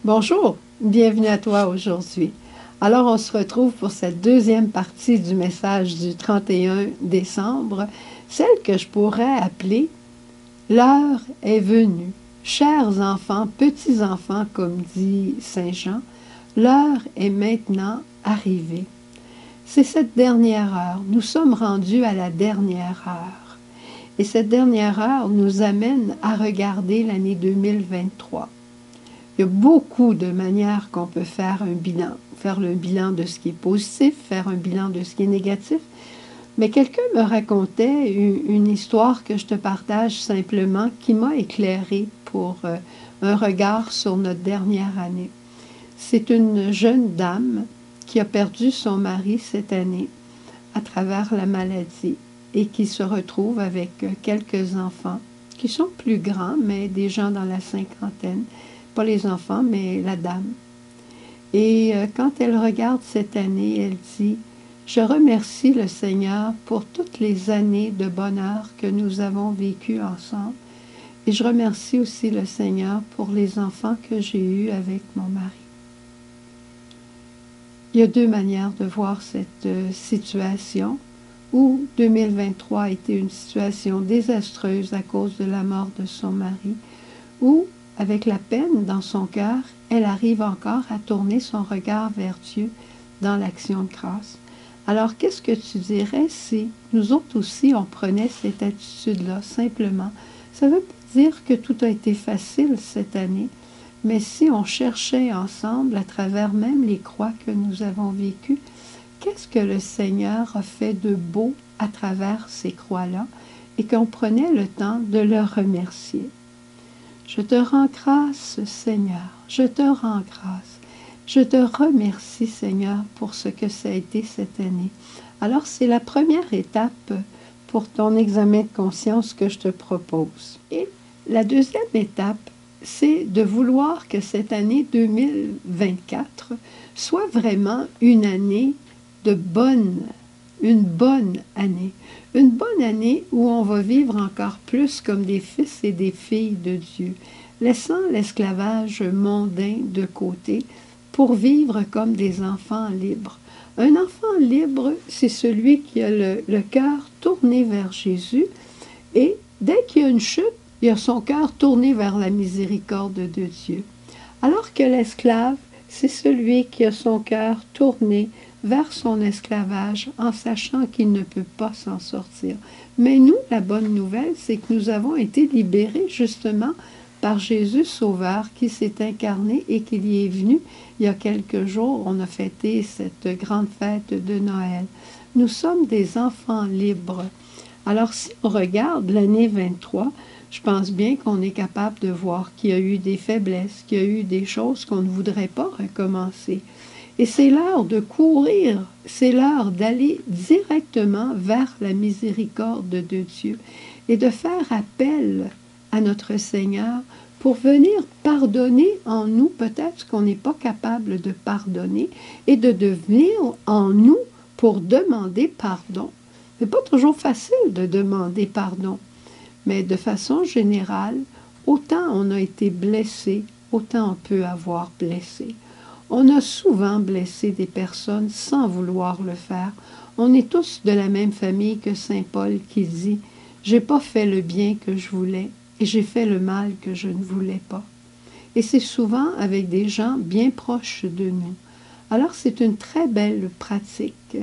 Bonjour, bienvenue à toi aujourd'hui. Alors, on se retrouve pour cette deuxième partie du message du 31 décembre, celle que je pourrais appeler « L'heure est venue ». Chers enfants, petits-enfants, comme dit Saint Jean, l'heure est maintenant arrivée. C'est cette dernière heure. Nous sommes rendus à la dernière heure. Et cette dernière heure nous amène à regarder l'année 2023. Il y a beaucoup de manières qu'on peut faire un bilan. Faire le bilan de ce qui est positif, faire un bilan de ce qui est négatif. Mais quelqu'un me racontait une histoire que je te partage simplement qui m'a éclairé pour un regard sur notre dernière année. C'est une jeune dame qui a perdu son mari cette année à travers la maladie et qui se retrouve avec quelques enfants qui sont plus grands, mais des gens dans la cinquantaine. Pas les enfants, mais la dame. Et quand elle regarde cette année, elle dit « Je remercie le Seigneur pour toutes les années de bonheur que nous avons vécues ensemble. Et je remercie aussi le Seigneur pour les enfants que j'ai eus avec mon mari. » Il y a deux manières de voir cette situation, où 2023 a été une situation désastreuse à cause de la mort de son mari, ou avec la peine dans son cœur, elle arrive encore à tourner son regard vers Dieu dans l'action de grâce. Alors, qu'est-ce que tu dirais si nous autres aussi, on prenait cette attitude-là, simplement? Ça ne veut pas dire que tout a été facile cette année, mais si on cherchait ensemble, à travers même les croix que nous avons vécues, qu'est-ce que le Seigneur a fait de beau à travers ces croix-là, et qu'on prenait le temps de le remercier. Je te rends grâce, Seigneur, je te rends grâce. Je te remercie, Seigneur, pour ce que ça a été cette année. Alors, c'est la première étape pour ton examen de conscience que je te propose. Et la deuxième étape, c'est de vouloir que cette année 2024 soit vraiment une année de une bonne année. Une bonne année où on va vivre encore plus comme des fils et des filles de Dieu, laissant l'esclavage mondain de côté pour vivre comme des enfants libres. Un enfant libre, c'est celui qui a le cœur tourné vers Jésus et dès qu'il y a une chute, il a son cœur tourné vers la miséricorde de Dieu. Alors que l'esclave, c'est celui qui a son cœur tourné vers son esclavage en sachant qu'il ne peut pas s'en sortir. Mais nous, la bonne nouvelle, c'est que nous avons été libérés justement par Jésus Sauveur qui s'est incarné et qui y est venu. Il y a quelques jours, on a fêté cette grande fête de Noël. Nous sommes des enfants libres. Alors si on regarde l'année 23, je pense bien qu'on est capable de voir qu'il y a eu des faiblesses, qu'il y a eu des choses qu'on ne voudrait pas recommencer. Et c'est l'heure de courir, c'est l'heure d'aller directement vers la miséricorde de Dieu et de faire appel à notre Seigneur pour venir pardonner en nous peut-être ce qu'on n'est pas capable de pardonner et de devenir en nous pour demander pardon. Ce n'est pas toujours facile de demander pardon, mais de façon générale, autant on a été blessé, autant on peut avoir blessé. On a souvent blessé des personnes sans vouloir le faire. On est tous de la même famille que saint Paul qui dit « J'ai pas fait le bien que je voulais et j'ai fait le mal que je ne voulais pas. » Et c'est souvent avec des gens bien proches de nous. Alors c'est une très belle pratique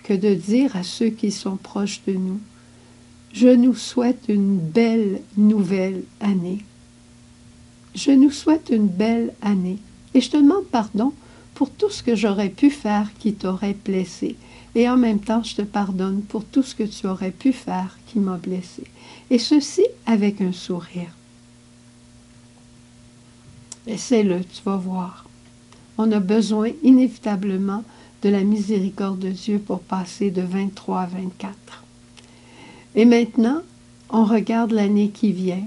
que de dire à ceux qui sont proches de nous « Je nous souhaite une belle nouvelle année. Je nous souhaite une belle année. » Et je te demande pardon pour tout ce que j'aurais pu faire qui t'aurait blessé. Et en même temps, je te pardonne pour tout ce que tu aurais pu faire qui m'a blessé. Et ceci avec un sourire. Essaie-le, tu vas voir. On a besoin inévitablement de la miséricorde de Dieu pour passer de 23 à 24. Et maintenant, on regarde l'année qui vient.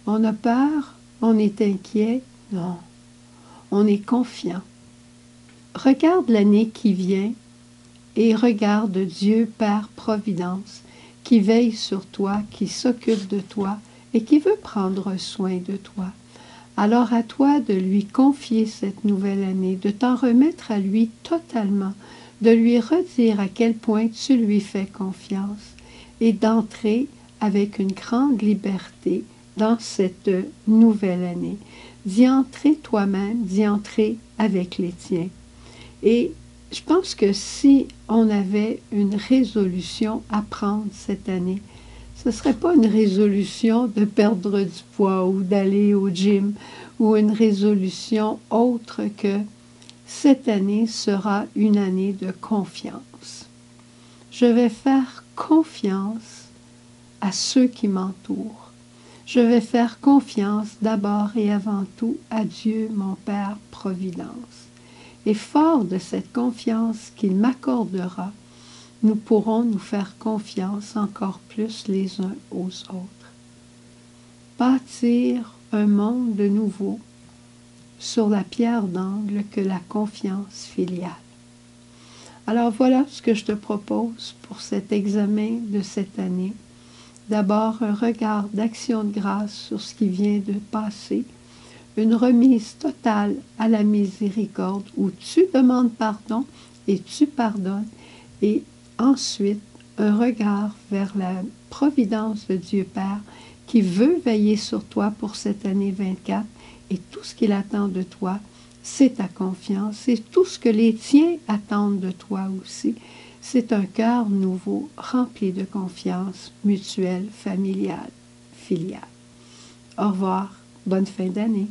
On a peur, on est inquiet. Non. On est confiant. Regarde l'année qui vient et regarde Dieu Père Providence qui veille sur toi, qui s'occupe de toi et qui veut prendre soin de toi. Alors à toi de lui confier cette nouvelle année, de t'en remettre à lui totalement, de lui redire à quel point tu lui fais confiance et d'entrer avec une grande liberté dans cette nouvelle année, d'y entrer toi-même, d'y entrer avec les tiens. Et je pense que si on avait une résolution à prendre cette année, ce ne serait pas une résolution de perdre du poids ou d'aller au gym ou une résolution autre que cette année sera une année de confiance. Je vais faire confiance à ceux qui m'entourent. Je vais faire confiance d'abord et avant tout à Dieu, mon Père Providence. Et fort de cette confiance qu'il m'accordera, nous pourrons nous faire confiance encore plus les uns aux autres. Bâtir un monde de nouveau sur la pierre d'angle que la confiance filiale. Alors voilà ce que je te propose pour cet examen de cette année. D'abord, un regard d'action de grâce sur ce qui vient de passer, une remise totale à la miséricorde où tu demandes pardon et tu pardonnes, et ensuite un regard vers la providence de Dieu Père qui veut veiller sur toi pour cette année 24 et tout ce qu'il attend de toi, c'est ta confiance, c'est tout ce que les tiens attendent de toi aussi. C'est un cœur nouveau, rempli de confiance mutuelle, familiale, filiale. Au revoir, bonne fin d'année.